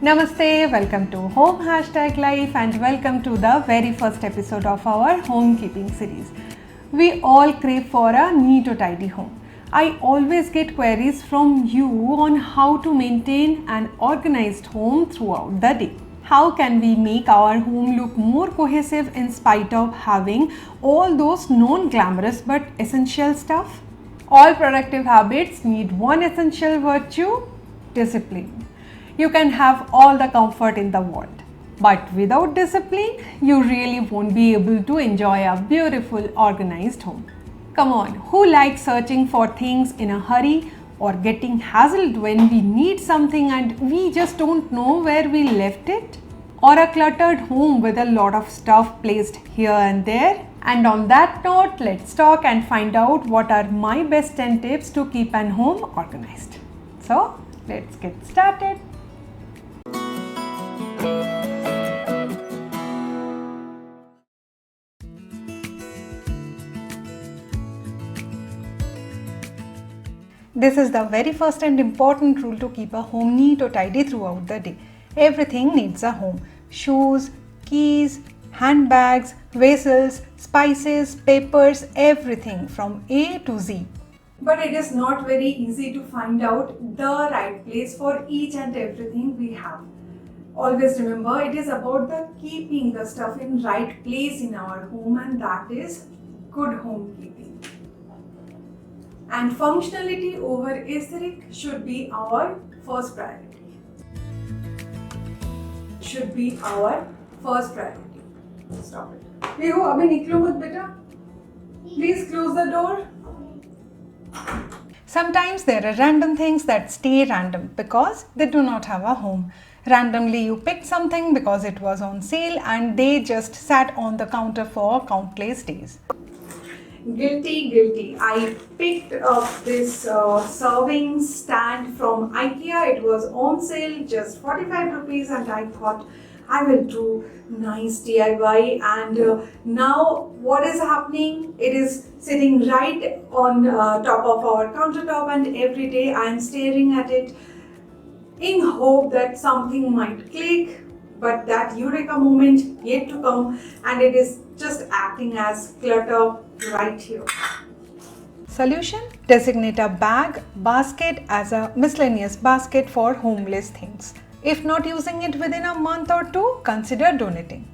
Namaste, welcome to Home #Life and welcome to the very first episode of our homekeeping series. We all crave for a neat or tidy home. I always get queries from you on how to maintain an organized home throughout the day. How can we make our home look more cohesive in spite of having all those non-glamorous but essential stuff? All productive habits need one essential virtue: discipline. You can have all the comfort in the world, but without discipline, you really won't be able to enjoy a beautiful, organized home. Come on, who likes searching for things in a hurry or getting hassled when we need something and we just don't know where we left it? Or a cluttered home with a lot of stuff placed here and there? And on that note, let's talk and find out what are my best 10 tips to keep an home organized. So, let's get started. This is the very first and important rule to keep a home neat or tidy throughout the day. Everything needs a home. Shoes, keys, handbags, vessels, spices, papers, everything from A to Z. But it is not very easy to find out the right place for each and everything we have. Always remember, it is about the keeping the stuff in right place in our home, and that is good homekeeping. And functionality over aesthetic should be our first priority. Should be our first priority. Stop it. Hey ho, abhi niklo mat beta. Please close the door. Sometimes there are random things that stay random because they do not have a home. Randomly you picked something because it was on sale and they just sat on the counter for countless days. Guilty. I picked up this serving stand from IKEA. It was on sale, just 45 rupees, and I thought I will do nice DIY. And now what is happening? It is sitting right on top of our countertop, and every day I am staring at it in hope that something might click. But that eureka moment yet to come, and it is just acting as clutter right here. Solution: designate a basket as a miscellaneous basket for homeless things. If not using it within a month or two, consider donating.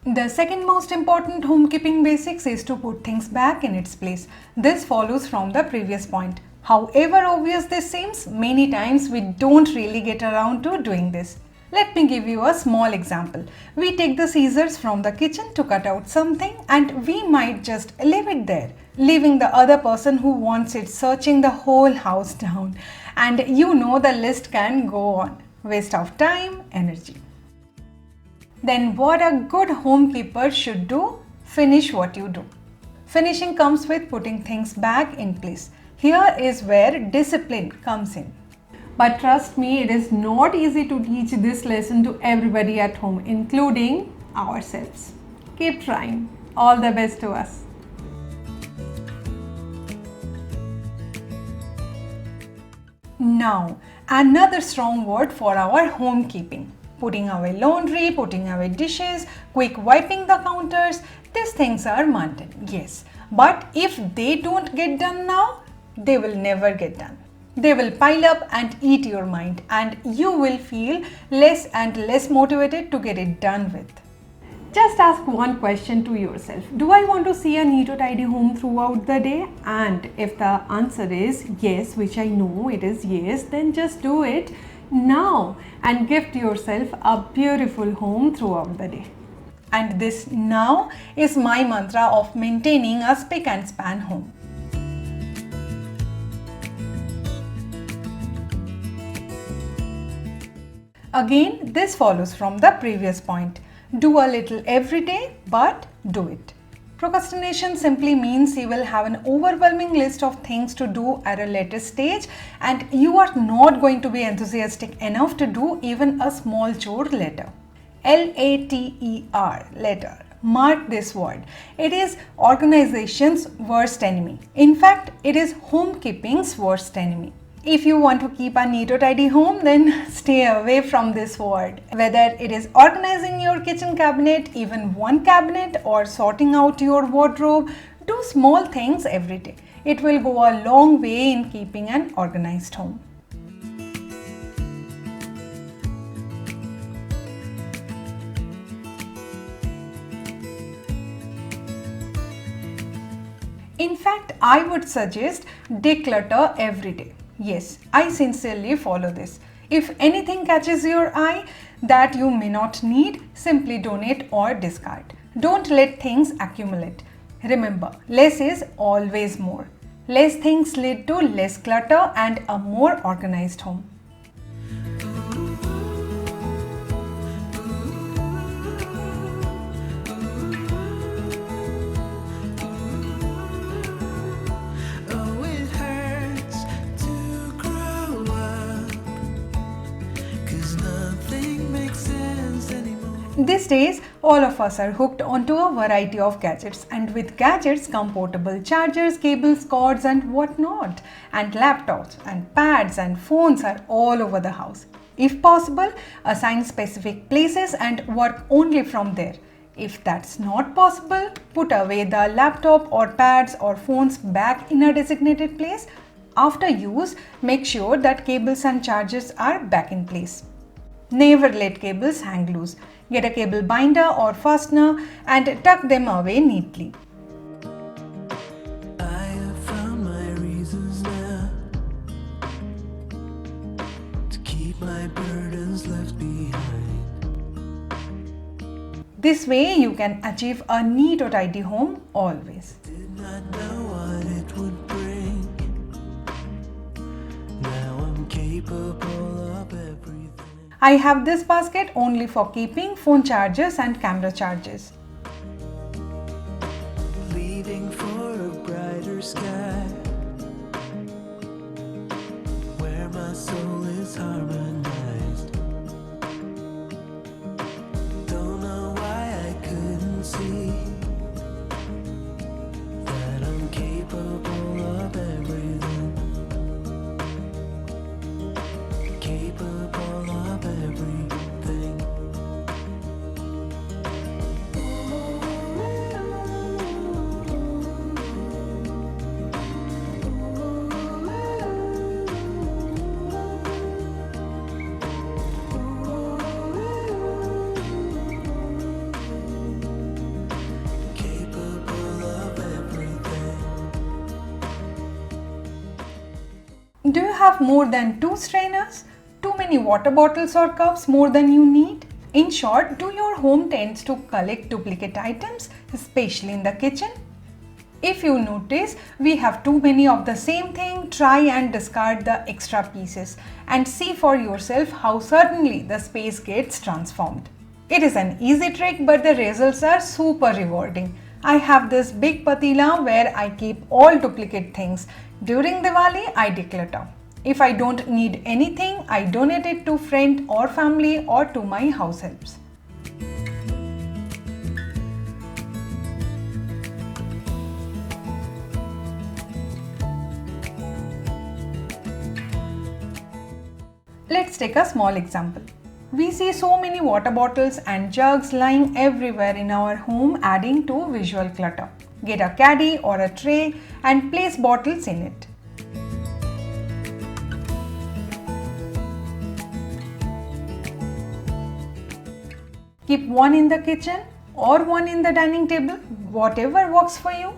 The second most important homekeeping basics is to put things back in its place. This follows from the previous point. However obvious this seems, many times we don't really get around to doing this. Let me give you a small example. We take the scissors from the kitchen to cut out something and we might just leave it there, leaving the other person who wants it searching the whole house down. And you know the list can go on. Waste of time, energy. Then what a good homekeeper should do? Finish what you do. Finishing comes with putting things back in place. Here is where discipline comes in. But trust me, it is not easy to teach this lesson to everybody at home, including ourselves. Keep trying. All the best to us. Now, another strong word for our homekeeping. Putting away laundry, putting away dishes, quick wiping the counters. These things are mundane, yes. But if they don't get done now, they will never get done. They will pile up and eat your mind, and you will feel less and less motivated to get it done with. Just ask one question to yourself. Do I want to see a neat or tidy home throughout the day? And if the answer is yes, which I know it is yes, then just do it now and gift yourself a beautiful home throughout the day. And this now is my mantra of maintaining a spick and span home. Again, this follows from the previous point. Do a little every day, but do it. Procrastination simply means you will have an overwhelming list of things to do at a later stage and you are not going to be enthusiastic enough to do even a small chore later. Later. Mark this word. It is organization's worst enemy. In fact, it is homekeeping's worst enemy. If you want to keep a neat or tidy home, then stay away from this word. Whether it is organizing your kitchen cabinet, even one cabinet, or sorting out your wardrobe, do small things every day. It will go a long way in keeping an organized home. In fact, I would suggest declutter every day. Yes, I sincerely follow this. If anything catches your eye that you may not need, simply donate or discard. Don't let things accumulate. Remember, less is always more. Less things lead to less clutter and a more organized home. These days, all of us are hooked onto a variety of gadgets, and with gadgets come portable chargers, cables, cords and whatnot. And laptops and pads and phones are all over the house. If possible, assign specific places and work only from there. If that's not possible, put away the laptop or pads or phones back in a designated place. After use, make sure that cables and chargers are back in place. Never let cables hang loose. Get a cable binder or fastener and tuck them away neatly. I have found my reasons now to keep my burdens left behind. This way you can achieve a neat or tidy home always. Did not know what it would bring. Now I'm capable of everything. I have this basket only for keeping phone chargers and camera chargers. Leaving for a brighter sky, where my soul is harmonized. Don't know why I couldn't see that I'm capable of everything. Capable of everything. Capable of everything. Do you have more than 2 strainers? Too many water bottles or cups more than you need? In short, do your home tends to collect duplicate items, especially in the kitchen? If you notice we have too many of the same thing, try and discard the extra pieces and see for yourself how suddenly the space gets transformed. It is an easy trick, but the results are super rewarding. I have this big patila where I keep all duplicate things. During Diwali, I declutter. If I don't need anything, I donate it to friend or family or to my house helps. Let's take a small example. We see so many water bottles and jugs lying everywhere in our home, adding to visual clutter. Get a caddy or a tray and place bottles in it. Keep one in the kitchen or one in the dining table, whatever works for you.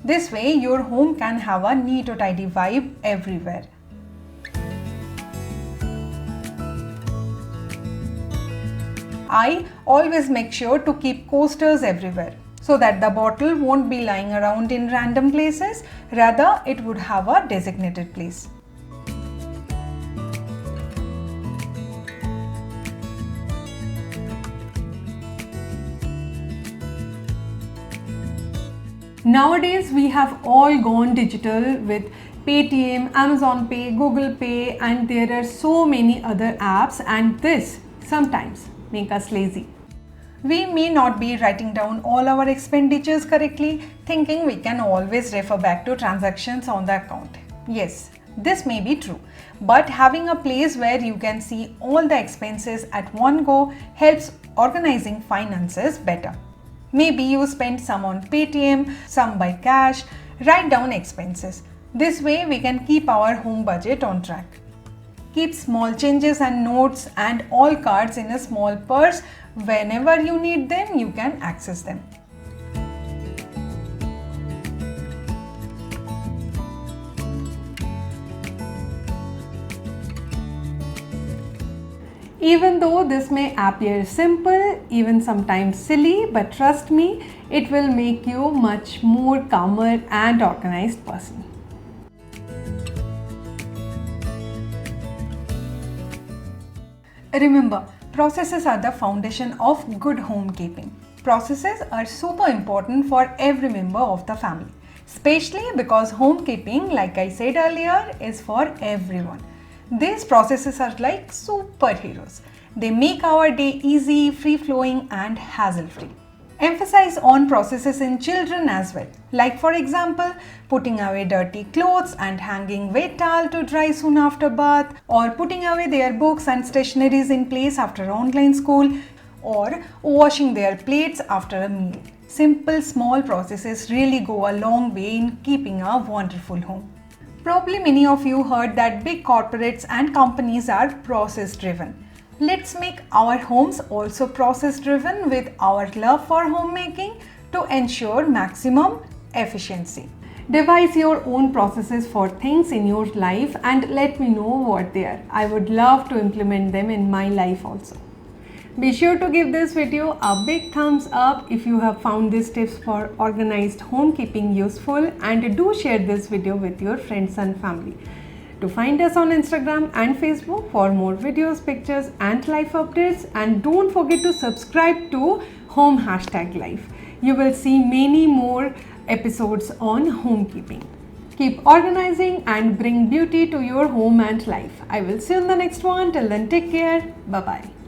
This way, your home can have a neat or tidy vibe everywhere. I always make sure to keep coasters everywhere so that the bottle won't be lying around in random places. Rather, it would have a designated place. Nowadays, we have all gone digital with Paytm, Amazon Pay, Google Pay, and there are so many other apps, and this sometimes make us lazy. We may not be writing down all our expenditures correctly, thinking we can always refer back to transactions on the account. Yes, this may be true, but having a place where you can see all the expenses at one go helps organizing finances better. Maybe you spend some on Paytm, some by cash, write down expenses. This way we can keep our home budget on track. Keep small changes and notes and all cards in a small purse. Whenever you need them, you can access them. Even though this may appear simple, even sometimes silly, but trust me, it will make you much more calmer and organized person. Remember, processes are the foundation of good homekeeping. Processes are super important for every member of the family, especially because homekeeping, like I said earlier, is for everyone. These processes are like superheroes. They make our day easy, free-flowing and hassle-free. Emphasize on processes in children as well, like for example, putting away dirty clothes and hanging wet towel to dry soon after bath, or putting away their books and stationeries in place after online school, or washing their plates after a meal. Simple small processes really go a long way in keeping a wonderful home. Probably many of you heard that big corporates and companies are process driven. Let's make our homes also process driven with our love for homemaking to ensure maximum efficiency. Devise your own processes for things in your life and let me know what they are. I would love to implement them in my life also. Be sure to give this video a big thumbs up if you have found these tips for organized homekeeping useful, and do share this video with your friends and family. To find us on Instagram and Facebook for more videos, pictures and life updates, and don't forget to subscribe to #Life. You will see many more episodes on homekeeping. Keep organizing and bring beauty to your home and life. I will see you in the next one. Till then, take care. Bye-bye.